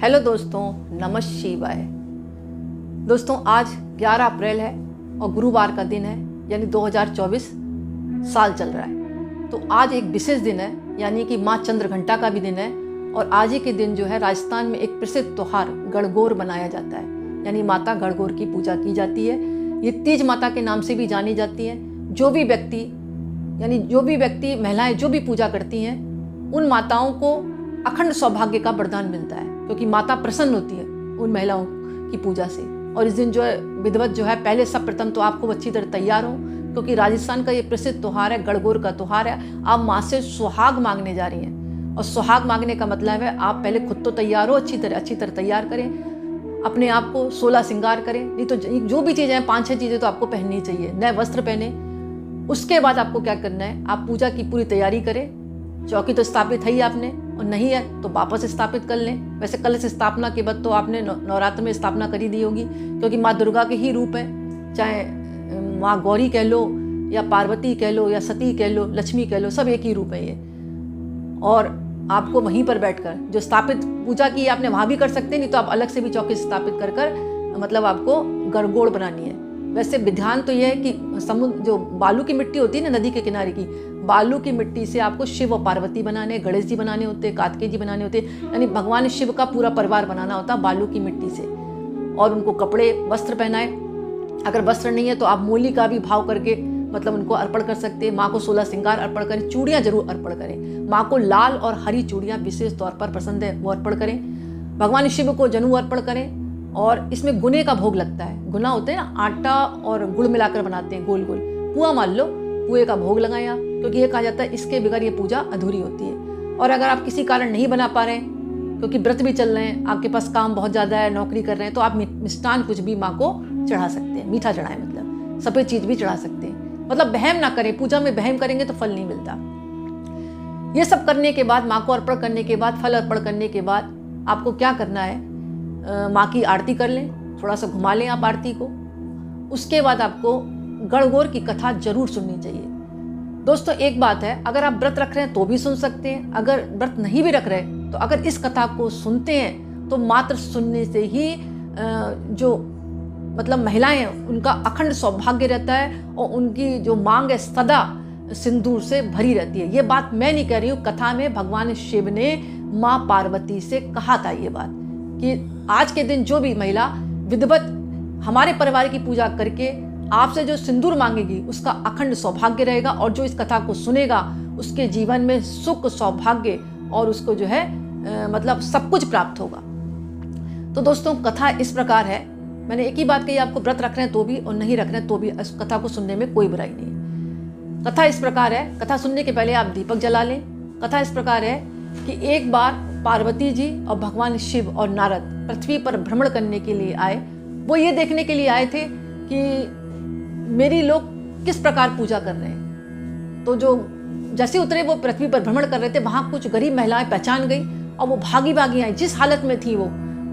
Hello दोस्तों, नमः शिवाय। दोस्तों आज 11 अप्रैल है और गुरुवार का दिन है, यानी 2024 साल चल रहा है। तो आज एक विशेष दिन है, यानी कि माँ चंद्रघंटा का भी दिन है। और आज ही के दिन जो है राजस्थान में एक प्रसिद्ध त्योहार गणगौर मनाया जाता है, यानी माता गणगौर की पूजा की जाती है। ये तीज माता के नाम से भी जानी जाती है। जो भी व्यक्ति महिलाएं जो भी पूजा करती हैं, उन माताओं को अखंड सौभाग्य का वरदान मिलता है, क्योंकि माता प्रसन्न होती है उन महिलाओं की पूजा से। और इस दिन जो है विधिवत जो है, पहले सब प्रथम तो आप खूब अच्छी तरह तैयार हो, क्योंकि राजस्थान का ये प्रसिद्ध त्योहार है, गणगौर का त्योहार है। आप माँ से सुहाग मांगने जा रही हैं, और सुहाग मांगने का मतलब है आप पहले खुद तो तैयार हो, अच्छी तरह तैयार करें, अपने आप को 16 श्रृंगार करें। नहीं तो जो भी चीज़ें हैं, 5-6 चीज़ें तो आपको पहननी चाहिए। नए वस्त्र पहने। उसके बाद आपको क्या करना है, आप पूजा की पूरी तैयारी करें। चौकी तो स्थापित है ही आपने, और नहीं है तो वापस स्थापित कर लें। वैसे कलश स्थापना के बाद तो आपने नवरात्र में स्थापना करी दी होगी, क्योंकि माँ दुर्गा के ही रूप है। चाहे माँ गौरी कह लो, या पार्वती कह लो, या सती कह लो, लक्ष्मी कह लो, सब एक ही रूप है ये। और आपको वहीं पर बैठकर जो स्थापित पूजा की आपने वहाँ भी कर सकते हैं, नहीं तो आप अलग से भी चौकी स्थापित कर मतलब आपको गणगौर बनानी है। वैसे विधान तो यह है कि समुद्र जो बालू की मिट्टी होती है ना, नदी के किनारे की बालू की मिट्टी से आपको शिव और पार्वती बनाने, गणेश जी बनाने होते हैं, कार्तिकेय जी बनाने होते हैं, यानी भगवान शिव का पूरा परिवार बनाना होता है बालू की मिट्टी से। और उनको कपड़े वस्त्र पहनाए। अगर वस्त्र नहीं है तो आप मूली का भी भाव करके मतलब उनको अर्पण कर सकते हैं। माँ को 16 श्रृंगार अर्पण करें, चूड़ियाँ जरूर अर्पण करें। माँ को लाल और हरी चूड़ियाँ विशेष तौर पर पसंद है, वो अर्पण करें। भगवान शिव को जनेऊ अर्पण करें। और इसमें गुने का भोग लगता है। गुना होते हैं ना, आटा और गुड़ मिलाकर बनाते हैं, गोल गोल पुआ मान लो, पुए का भोग लगाएं आप, क्योंकि ये कहा जाता है इसके बगैर ये पूजा अधूरी होती है। और अगर आप किसी कारण नहीं बना पा रहे हैं, क्योंकि व्रत भी चल रहे हैं, आपके पास काम बहुत ज़्यादा है, नौकरी कर रहे हैं, तो आप मिष्ठान कुछ भी माँ को चढ़ा सकते हैं। मीठा चढ़ाएं, मतलब सफ़ेद चीज़ भी चढ़ा सकते हैं। मतलब वहम ना करें, पूजा में वहम करेंगे तो फल नहीं मिलता। ये सब करने के बाद, माँ को अर्पण करने के बाद, फल अर्पण करने के बाद आपको क्या करना है, माँ की आरती कर लें, थोड़ा सा घुमा लें आप आरती को। उसके बाद आपको गणगौर की कथा जरूर सुननी चाहिए। दोस्तों एक बात है, अगर आप व्रत रख रहे हैं तो भी सुन सकते हैं, अगर व्रत नहीं भी रख रहे तो अगर इस कथा को सुनते हैं तो मात्र सुनने से ही जो मतलब महिलाएं हैं उनका अखंड सौभाग्य रहता है, और उनकी जो मांग है सदा सिंदूर से भरी रहती है। ये बात मैं नहीं कह रही हूँ, कथा में भगवान शिव ने माँ पार्वती से कहा था ये बात, कि आज के दिन जो भी महिला विधिवत हमारे परिवार की पूजा करके आपसे जो सिंदूर मांगेगी उसका अखंड सौभाग्य रहेगा, और जो इस कथा को सुनेगा उसके जीवन में सुख सौभाग्य और उसको जो है मतलब सब कुछ प्राप्त होगा। तो दोस्तों कथा इस प्रकार है। मैंने एक ही बात कही, आपको व्रत रख रहे हैं तो भी और नहीं रख रहे हैं तो भी इस कथा को सुनने में कोई बुराई नहीं। कथा इस प्रकार है, कथा सुनने के पहले आप दीपक जला लें। कथा इस प्रकार है कि एक बार पार्वती जी और भगवान शिव और नारद पृथ्वी पर भ्रमण करने के लिए आए। वो ये देखने के लिए आए थे कि मेरी लोग किस प्रकार पूजा कर रहे हैं। तो जो जैसे उतरे वो पृथ्वी पर भ्रमण कर रहे थे, वहाँ कुछ गरीब महिलाएं पहचान गई और वो भागी भागी आई। जिस हालत में थी वो,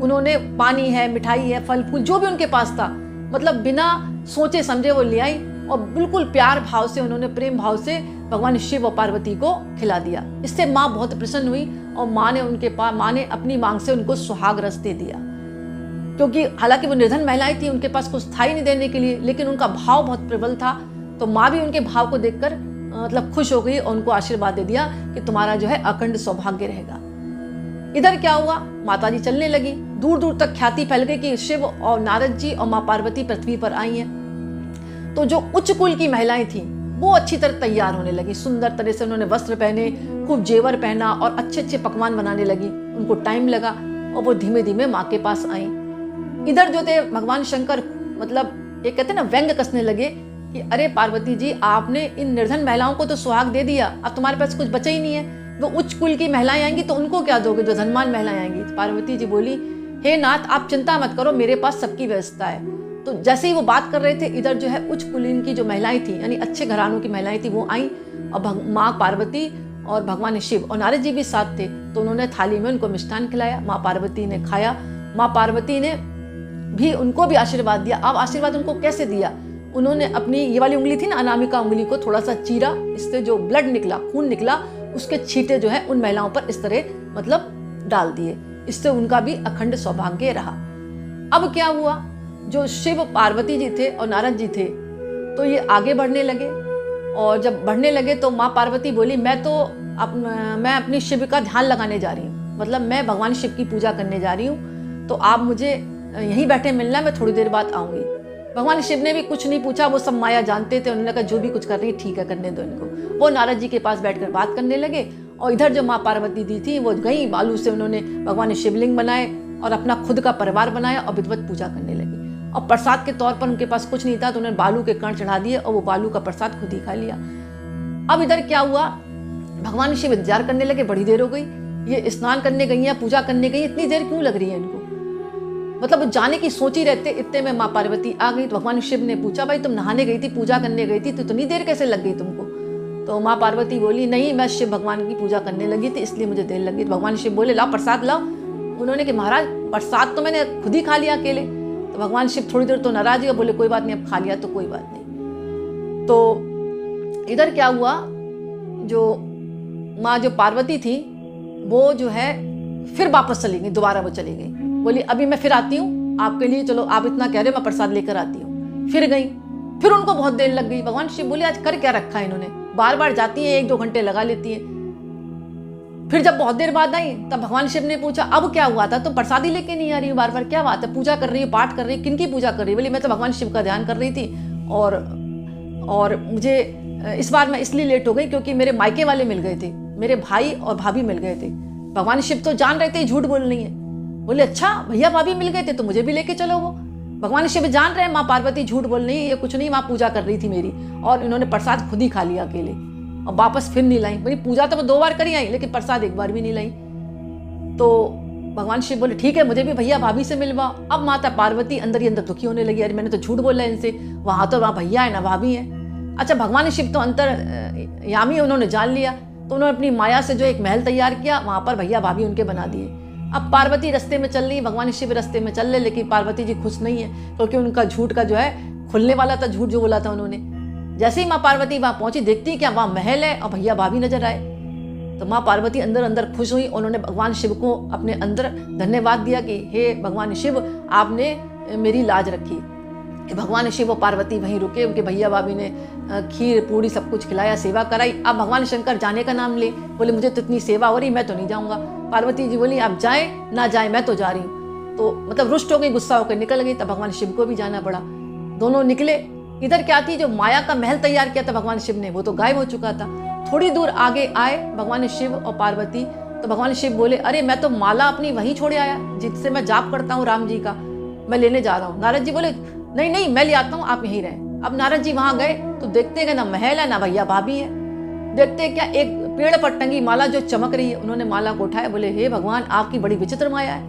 उन्होंने पानी है, मिठाई है, फल फूल जो भी उनके पास था, मतलब बिना सोचे समझे वो ले आई, और बिल्कुल प्यार भाव से उन्होंने, प्रेम भाव से भगवान शिव और पार्वती को खिला दिया। इससे माँ बहुत प्रसन्न हुई, और माँ ने अपनी मांग से उनको सुहाग रस दे दिया। क्योंकि हालांकि वो निर्धन महिलाएं थी, उनके पास कुछ था ही नहीं देने के लिए, लेकिन उनका भाव बहुत प्रबल था। तो माँ भी उनके भाव को देखकर मतलब खुश हो गई और उनको आशीर्वाद दे दिया कि तुम्हारा जो है अखंड सौभाग्य रहेगा। इधर क्या हुआ, माता जी चलने लगी। दूर दूर तक ख्याति फैल गई कि शिव और नारद जी और माँ पार्वती पृथ्वी पर आई हैं। तो जो उच्च कुल की महिलाएं थीं वो अच्छी तरह तैयार होने लगी। सुंदर तरह से उन्होंने वस्त्र पहने, खूब जेवर पहना और अच्छे अच्छे पकवान बनाने लगी। उनको टाइम लगा और वो धीमे धीमे माँ के पास आई। इधर जो थे भगवान शंकर मतलब ये कहते हैं ना, व्यंग कसने लगे कि अरे पार्वती जी, आपने इन निर्धन महिलाओं को तो सुहाग दे दिया, अब तुम्हारे पास कुछ बचा ही नहीं है। वो उच्च कुल की महिलाएं आएंगी तो उनको क्या दोगे, जो धनवान महिलाएं आएंगी। पार्वती जी बोली, हे नाथ आप चिंता मत करो, मेरे पास सबकी व्यवस्था है। तो जैसे ही वो बात कर रहे थे, इधर जो है उच्च कुलीन की जो महिलाएं थी, यानी अच्छे घरानों की महिलाएं थी, वो आई और माँ पार्वती और भगवान शिव और नारद जी भी साथ थे। तो उन्होंने थाली में उनको मिष्ठान खिलाया, माँ पार्वती ने खाया। माँ पार्वती ने भी उनको भी आशीर्वाद दिया। अब आशीर्वाद उनको कैसे दिया, उन्होंने अपनी ये वाली उंगली थी ना, अनामिका उंगली को थोड़ा सा चीरा, इससे जो ब्लड निकला, खून निकला, उसके छींटे जो है उन महिलाओं पर इस तरह मतलब डाल दिए। इससे उनका भी अखंड सौभाग्य रहा। अब क्या हुआ, जो शिव पार्वती जी थे और नारद जी थे तो ये आगे बढ़ने लगे, और जब बढ़ने लगे तो माँ पार्वती बोली मैं अपनी शिव का ध्यान लगाने जा रही हूँ, मतलब मैं भगवान शिव की पूजा करने जा रही हूँ, तो आप मुझे यहीं बैठे मिलना, मैं थोड़ी देर बाद आऊँगी। भगवान शिव ने भी कुछ नहीं पूछा, वो सब माया जानते थे, उन्होंने कहा जो भी कुछ कर रही है ठीक है, करने दो इनको। वो नारद जी के पास बैठकर बात करने लगे, और इधर जो माँ पार्वती दी थी वो गई, बालू से उन्होंने भगवान शिवलिंग बनाए और अपना खुद का परिवार बनाया और विधिवत पूजा करने लगी। और प्रसाद के तौर पर उनके पास कुछ नहीं था तो उन्होंने बालू के कण चढ़ा दिए और वो बालू का प्रसाद खुद ही खा लिया। अब इधर क्या हुआ, भगवान शिव इंतजार करने लगे, बड़ी देर हो गई, ये स्नान करने गई या पूजा करने गई, इतनी देर क्यों लग रही है इनको, मतलब जाने की सोच ही रहते। इतने में माँ पार्वती आ गई तो भगवान शिव ने पूछा भाई तुम नहाने गई थी, पूजा करने गई थी, तो इतनी देर कैसे लग गई तुमको? तो माँ पार्वती बोली नहीं, मैं शिव भगवान की पूजा करने लगी थी इसलिए मुझे देर लगी। तो भगवान शिव बोले लाओ प्रसाद लाओ। उन्होंने कि महाराज प्रसाद तो मैंने खुद ही खा लिया अकेले। तो भगवान शिव थोड़ी देर तो नाराज हुए, बोले कोई बात नहीं, अब खा लिया तो कोई बात नहीं। तो इधर क्या हुआ, जो पार्वती थी वो जो है फिर वापस चली गई, दोबारा वो चली गई, बोली अभी मैं फिर आती हूँ आपके लिए, चलो आप इतना कह रहे हो मैं प्रसाद लेकर आती हूँ। फिर गई, फिर उनको बहुत देर लग गई। भगवान शिव बोले आज कर क्या रखा है इन्होंने, बार बार जाती है, 1-2 घंटे लगा लेती है। फिर जब बहुत देर बाद आई तब भगवान शिव ने पूछा अब क्या हुआ था, तो प्रसादी लेके नहीं आ रही हूँ बार बार, क्या बात है, पूजा कर रही हूँ, पाठ कर रही हूँ, किनकी पूजा कर रही है? बोली मैं तो भगवान शिव का ध्यान कर रही थी, और मुझे इस बार मैं इसलिए लेट हो गई क्योंकि मेरे मायके वाले मिल गए थे, मेरे भाई और भाभी मिल गए थे। भगवान शिव तो जान रहे थे झूठ बोल रही है, बोले अच्छा भैया भाभी मिल गए थे तो मुझे भी लेके चलो। वो भगवान शिव जान रहे हैं माँ पार्वती झूठ बोल रही है, ये कुछ नहीं, माँ पूजा कर रही थी मेरी, और इन्होंने प्रसाद खुद ही खा लिया अकेले और वापस फिर नहीं लाई। मेरी पूजा तो मैं 2 बार करी आई लेकिन प्रसाद 1 बार भी नहीं लाई। तो भगवान शिव बोले ठीक है मुझे भी भैया भाभी से मिलवाओ। अब माता पार्वती अंदर ही अंदर दुखी होने लगी, अरे मैंने तो झूठ बोला इनसे, वहां तो वहाँ भैया है ना भाभी है। अच्छा भगवान शिव तो अंतर यामी उन्होंने जान लिया, तो उन्होंने अपनी माया से जो एक महल तैयार किया, वहां पर भैया भाभी उनके बना दिए। अब पार्वती रास्ते में चल रही, भगवान शिव रास्ते में चल रहे, लेकिन पार्वती जी खुश नहीं है क्योंकि उनका झूठ का जो है खुलने वाला था, झूठ जो बोला था उन्होंने। जैसे ही माँ पार्वती वहां पहुंची, देखती क्या वहां महल है और भैया भाभी नजर आए, तो माँ पार्वती अंदर अंदर खुश हुई। उन्होंने भगवान शिव को अपने अंदर धन्यवाद दिया कि हे भगवान शिव आपने मेरी लाज रखी। कि भगवान शिव और पार्वती वहीं रुके, उनके भैया भाभी ने खीर पूड़ी सब कुछ खिलाया, सेवा कराई। अब भगवान शंकर जाने का नाम ले, बोले मुझे तो इतनी सेवा हो रही, मैं तो नहीं जाऊंगा। पार्वती जी बोली आप जाए ना जाए मैं तो जा रही हूँ। तो मतलब रुष्ट हो गई, गुस्सा होकर निकल गई। तब भगवान शिव को भी जाना पड़ा, दोनों निकले। इधर क्या थी, जो माया का महल तैयार किया था भगवान शिव ने, वो तो गायब हो चुका था। थोड़ी दूर आगे आए भगवान शिव और पार्वती, तो भगवान शिव बोले अरे मैं तो माला अपनी वहीं छोड़े आया जिससे मैं जाप करता हूँ राम जी का, मैं लेने जा रहा हूँ। नारद जी बोले नहीं नहीं मैं ले आता हूँ, आप यहीं रहें। अब नारद जी वहां गए तो देखते गए ना महल है ना भैया भाभी है। देखते क्या एक पेड़ पर टंगी माला जो चमक रही है। उन्होंने माला को उठाया, बोले हे भगवान आपकी बड़ी विचित्र माया है,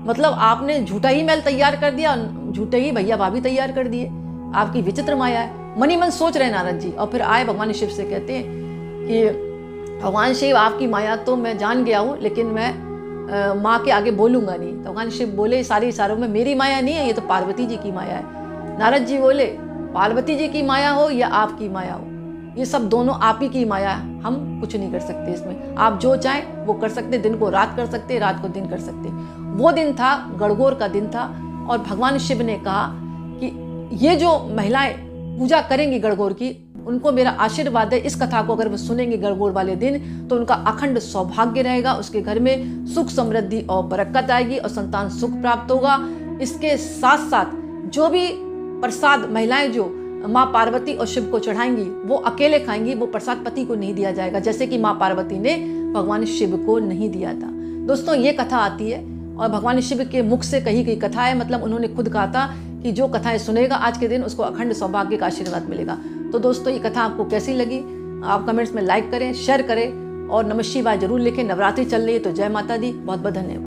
मतलब आपने झूठा ही महल तैयार कर दिया, झूठे ही भैया भाभी तैयार कर दिए, आपकी विचित्र माया है। मनी मन सोच रहे नारद जी, और फिर आए भगवान शिव से कहते हैं कि भगवान शिव आपकी माया तो मैं जान गया हूँ, लेकिन मैं माँ के आगे बोलूंगा नहीं। तो भगवान शिव बोले सारी सारों में मेरी माया नहीं है, ये तो पार्वती जी की माया है। नारद जी बोले पार्वती जी की माया हो या आपकी माया हो, ये सब दोनों आप ही की माया है, हम कुछ नहीं कर सकते इसमें। आप जो चाहें वो कर सकते, दिन को रात कर सकते, रात को दिन कर सकते। वो दिन था गणगौर का दिन था, और भगवान शिव ने कहा कि ये जो महिलाएं पूजा करेंगी गणगौर की, उनको मेरा आशीर्वाद है, इस कथा को अगर वो सुनेंगे गणगौर वाले दिन तो उनका अखंड सौभाग्य रहेगा, उसके घर में सुख समृद्धि और बरकत आएगी और संतान सुख प्राप्त होगा। इसके साथ साथ जो भी प्रसाद महिलाएं जो माँ पार्वती और शिव को चढ़ाएंगी वो अकेले खाएंगी, वो प्रसाद पति को नहीं दिया जाएगा, जैसे कि माँ पार्वती ने भगवान शिव को नहीं दिया था। दोस्तों ये कथा आती है और भगवान शिव के मुख से कही गई कथा है, मतलब उन्होंने खुद कहा था कि जो कथाएं सुनेगा आज के दिन उसको अखंड सौभाग्य का आशीर्वाद मिलेगा। तो दोस्तों ये कथा आपको कैसी लगी, आप कमेंट्स में लाइक करें, शेयर करें और नमः शिवाय जरूर लिखें। नवरात्रि चल रही है तो जय माता दी, बहुत बहुत धन्यवाद।